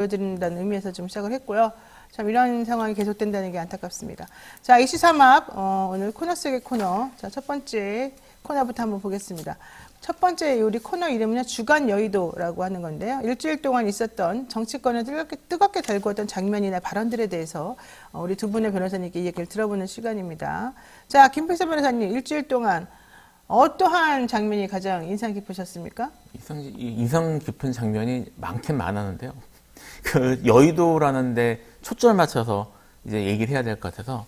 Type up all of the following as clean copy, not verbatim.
보여드린다는 의미에서 좀 시작을 했고요. 참 이런 상황이 계속된다는 게 안타깝습니다. 자, 이슈 삼합 오늘 코너 속의 코너. 자, 첫 번째 코너부터 한번 보겠습니다. 첫 번째 우리 코너 이름은요, 주간 여의도라고 하는 건데요. 일주일 동안 있었던 정치권을 뜨겁게 달구었던 장면이나 발언들에 대해서 우리 두 분의 변호사님께 이 얘기를 들어보는 시간입니다. 자, 김필서 변호사님, 일주일 동안 어떠한 장면이 가장 인상 깊으셨습니까? 인상 깊은 장면이 많긴 많았는데요. 그 여의도라는데 초점을 맞춰서 이제 얘기를 해야 될 것 같아서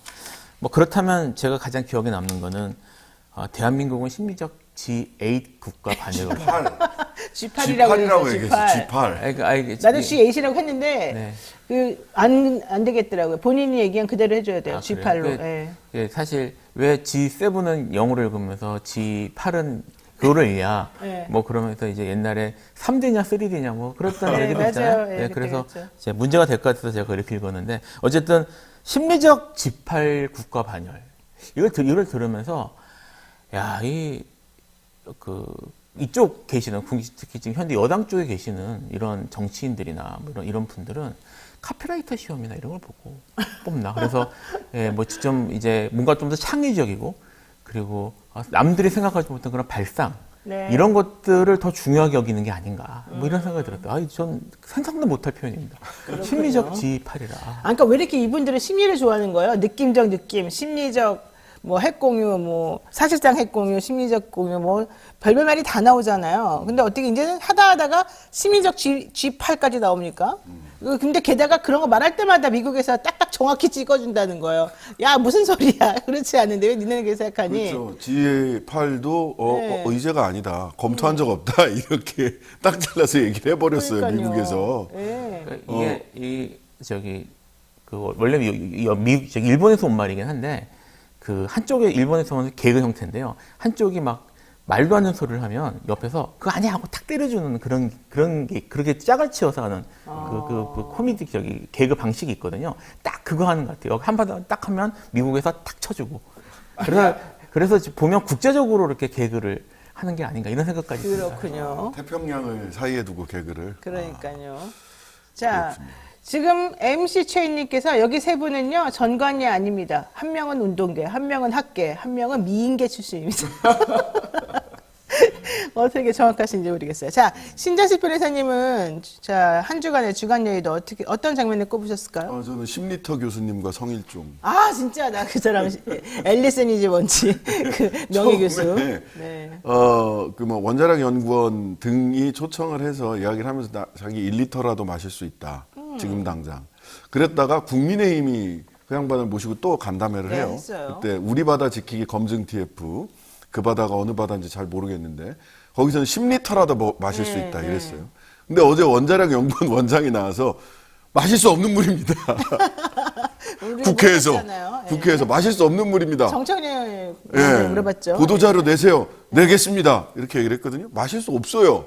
뭐 그렇다면 제가 가장 기억에 남는 거는 대한민국은 심리적 G8 국가 반열을 G8이라고 얘기했어. G8. 나도 G8이라고 했는데 네. 안 되겠더라고요. 본인이 얘기한 그대로 해줘야 돼요. G8로. 예, 사실 왜 G7은 영어로 읽으면서 G8은 그거를 읽냐. 네. 뭐 그러면서 이제 옛날에 3D냐 3D냐 뭐 그랬던 네, 얘기도 맞아요. 있잖아요. 네, 그래서 그랬죠. 이제 문제가 될 것 같아서 제가 그렇게 읽었는데 어쨌든 심리적 G8 국가 반열 이걸 들으면서 야, 이쪽 계시는, 특히 지금 현재 여당 쪽에 계시는 이런 정치인들이나 뭐 이런 분들은 카피라이터 시험이나 이런 걸 보고 뽑나. 그래서, 예, 뭐, 좀 이제 뭔가 좀 더 창의적이고, 그리고 남들이 생각하지 못한 그런 발상, 네. 이런 것들을 더 중요하게 여기는 게 아닌가. 뭐 이런 생각이 들었어요. 전 상상도 못할 표현입니다. 심리적 G8이라. 그러니까 왜 이렇게 이분들은 심리를 좋아하는 거예요? 느낌적 느낌, 심리적 뭐 핵공유, 뭐 사실상 핵공유, 심리적 공유, 뭐 별별 말이 다 나오잖아요. 근데 어떻게 이제는 하다가 심리적 G8까지 나옵니까? 근데 게다가 그런 거 말할 때마다 미국에서 딱딱 정확히 찍어준다는 거예요. 야, 무슨 소리야? 그렇지 않은데 왜 니네는 그렇게 생각하니? 그렇죠. G8도 네. 의제가 아니다. 검토한 적 없다. 이렇게 딱 잘라서 얘기를 해버렸어요. 그러니까요. 미국에서. 네. 이게 원래 일본에서 온 말이긴 한데 그 한쪽에 일본에서는 개그 형태인데요. 한쪽이 막 말도 안 되는 소리를 하면 옆에서 그거 아니야 하고 탁 때려주는 그런 게 그렇게 짝을 치어서 하는 그 코미디 개그 방식이 있거든요. 딱 그거 하는 것 같아요. 한 번 딱 하면 미국에서 탁 쳐주고. 그래서 보면 국제적으로 이렇게 개그를 하는 게 아닌가 이런 생각까지 듭니다. 그렇군요. 태평양을 사이에 두고 개그를. 그러니까요. 자, 그렇습니다. 지금 MC 최인님께서 여기 세 분은요, 전관이 아닙니다. 한 명은 운동계, 한 명은 학계, 한 명은 미인계 출신입니다. 어떻게 정확하신지 모르겠어요. 자, 신자식 변호사님은 자, 한 주간의 주간 여의도 어떤 장면을 꼽으셨을까요? 저는 심리터 교수님과 성일종. 아, 진짜 나 그 사람 앨리슨이지 뭔지 그 명예 교수. 네. 그 뭐 원자력 연구원 등이 초청을 해서 이야기를 하면서 자기 1리터라도 마실 수 있다. 지금 당장. 그랬다가 국민의힘이 그 양반을 모시고 또 간담회를 네, 해요. 했어요. 그때 우리 바다 지키기 검증 TF. 그 바다가 어느 바다인지 잘 모르겠는데 거기서는 10리터라도 마실 수 있다 이랬어요. 근데 어제 원자력 연구원 원장이 나와서 마실 수 없는 물입니다. 국회에서 마실 수 없는 물입니다. 정청래 예, 물어봤죠. 보도자료 내세요. 내겠습니다. 이렇게 얘기를 했거든요. 마실 수 없어요.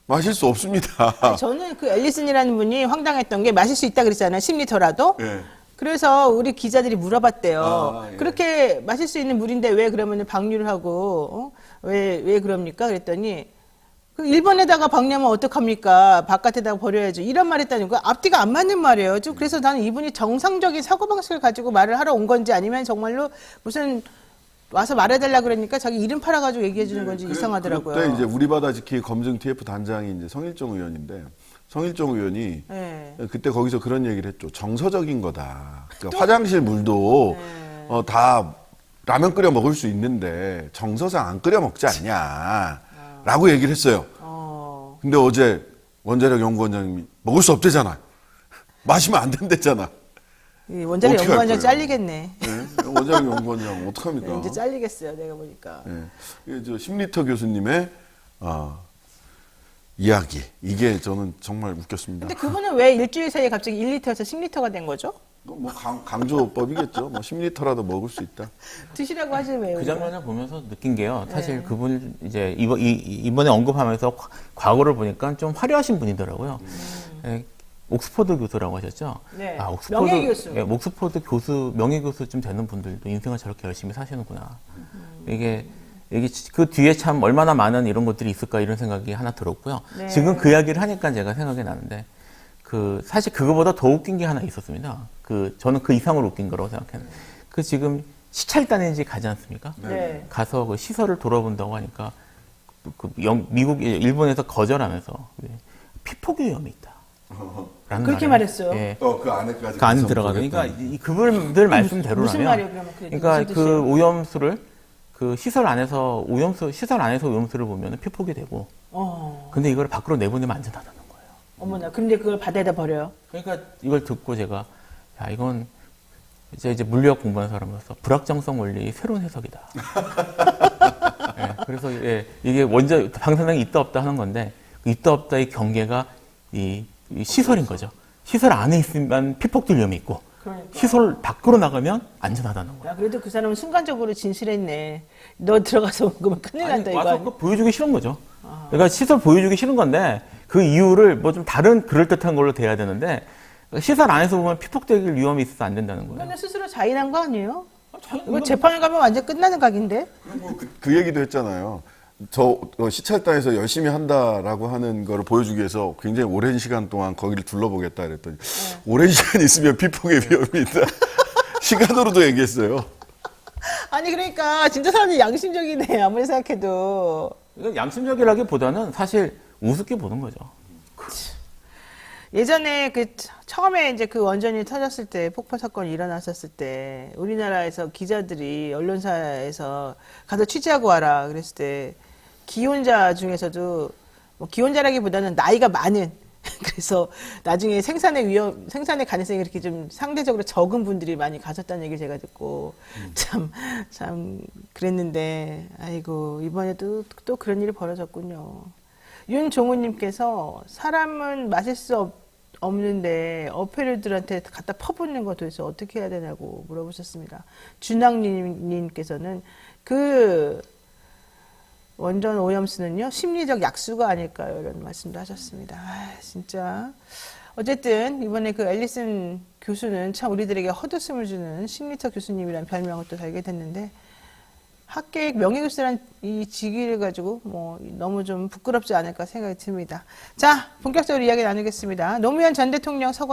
마실 수 없습니다. 저는 그 앨리슨이라는 분이 황당했던 게 마실 수 있다 그랬잖아요. 10리터라도. 예. 그래서 우리 기자들이 물어봤대요. 예. 그렇게 마실 수 있는 물인데 왜 그러면 방류를 하고 왜 그럽니까? 그랬더니 그 일본에다가 방류하면 어떡합니까? 바깥에다가 버려야죠. 이런 말 했다는 거 앞뒤가 안 맞는 말이에요. 좀 그래서 나는 이분이 정상적인 사고방식을 가지고 말을 하러 온 건지 아니면 정말로 무슨 와서 말해달라 그러니까 자기 이름 팔아가지고 얘기해 주는 건지 이상하더라고요. 그때 이제 우리 바다 지키기 검증 TF 단장이 이제 성일종 의원인데 성일종 의원이 그때 거기서 그런 얘기를 했죠. 정서적인 거다. 그러니까 화장실 물도 다 라면 끓여 먹을 수 있는데 정서상 안 끓여 먹지 않냐라고 얘기를 했어요. 근데 어제 원자력 연구원장님이 먹을 수 없대잖아. 마시면 안 된대잖아. 이 원자력 연구원장 잘리겠네. 네? 원자력 연구원장 어떡합니까? 이제 잘리겠어요. 내가 보니까. 네. 저 심리터 교수님의 이야기. 이게 저는 정말 웃겼습니다. 근데 그분은 왜 일주일 사이에 갑자기 1리터에서 10리터가 된 거죠? 뭐 강조법이겠죠. 뭐 10리터라도 먹을 수 있다. 드시라고 하지 왜요? 그 장면을 보면서 느낀 게요. 사실 그분 이제 이번에 언급하면서 과거를 보니까 좀 화려하신 분이더라고요. 옥스퍼드 교수라고 하셨죠? 네. 명예교수. 예, 옥스퍼드 교수, 명예교수쯤 되는 분들도 인생을 저렇게 열심히 사시는구나. 이게 그 뒤에 참 얼마나 많은 이런 것들이 있을까 이런 생각이 하나 들었고요. 지금 그 이야기를 하니까 제가 생각이 나는데 사실 그거보다 더 웃긴 게 하나 있었습니다. 저는 그 이상으로 웃긴 거라고 생각했는데, 지금 시찰단인지 가지 않습니까? 네. 가서 그 시설을 돌아본다고 하니까, 일본에서 거절하면서, 피폭 위험이 있다. 라는 그렇게 말을, 말했어요. 예. 그 안에까지. 그 안에 들어가서. 그러니까 그분들 말씀대로라면. 무슨 말이에요, 그러면? 그러니까 무슨 그 뜻이에요? 오염수를, 시설 안에서 오염수를 보면 피폭이 되고, 근데 이걸 밖으로 내보내면 안전하다는 거예요. 어머나, 근데 그걸 바다에다 버려요? 그러니까 이걸 듣고 제가, 야, 이건 이제 물리학 공부하는 사람으로서 불확정성 원리의 새로운 해석이다. 예, 그래서 이게 방사능이 있다 없다 하는 건데, 있다 없다의 경계가 이 시설인 거죠. 시설 안에 있으면 피폭될 위험이 있고, 그러니까. 시설 밖으로 나가면 안전하다는 거예요. 야, 그래도 그 사람은 순간적으로 진실했네. 너 들어가서 먹으면 큰일 난다, 이거. 와서 아니야? 그거 보여주기 싫은 거죠. 그러니까 시설 보여주기 싫은 건데, 그 이유를 뭐 좀 다른 그럴듯한 걸로 돼야 되는데, 시설 안에서 보면 피폭될 위험이 있어서 안 된다는 거예요. 근데 스스로 자인한 거 아니에요? 이거 재판에 가면 완전 끝나는 각인데? 그 얘기도 했잖아요. 시찰단에서 열심히 한다라고 하는 거를 보여주기 위해서 굉장히 오랜 시간 동안 거기를 둘러보겠다 그랬더니, 오랜 시간 있으면 피폭의 위험이 있다. 시간으로도 얘기했어요. 아니, 그러니까 진짜 사람들이 양심적이네, 아무리 생각해도. 이건 양심적이라기보다는 사실 우습게 보는 거죠. 예전에 처음에 이제 그 원전이 터졌을 때, 폭발 사건이 일어났었을 때, 우리나라에서 기자들이 언론사에서 가서 취재하고 와라 그랬을 때, 기혼자 중에서도, 뭐 기혼자라기보다는 나이가 많은, 그래서 나중에 생산의 가능성이 이렇게 좀 상대적으로 적은 분들이 많이 가셨다는 얘기를 제가 듣고, 참, 그랬는데, 아이고, 이번에도 또 그런 일이 벌어졌군요. 윤종우님께서 사람은 마실 수 없는데 어패류들한테 갖다 퍼붓는 거 도대체 어떻게 해야 되냐고 물어보셨습니다. 준학님께서는 그 원전 오염수는요 심리적 약수가 아닐까요? 이런 말씀도 하셨습니다. 진짜 어쨌든 이번에 그 앨리슨 교수는 참 우리들에게 헛웃음을 주는 심리학 교수님이라는 별명을 또 달게 됐는데 학계의 명예교수란 이 직위를 가지고 뭐 너무 좀 부끄럽지 않을까 생각이 듭니다. 자, 본격적으로 이야기 나누겠습니다. 노무현 전 대통령 서거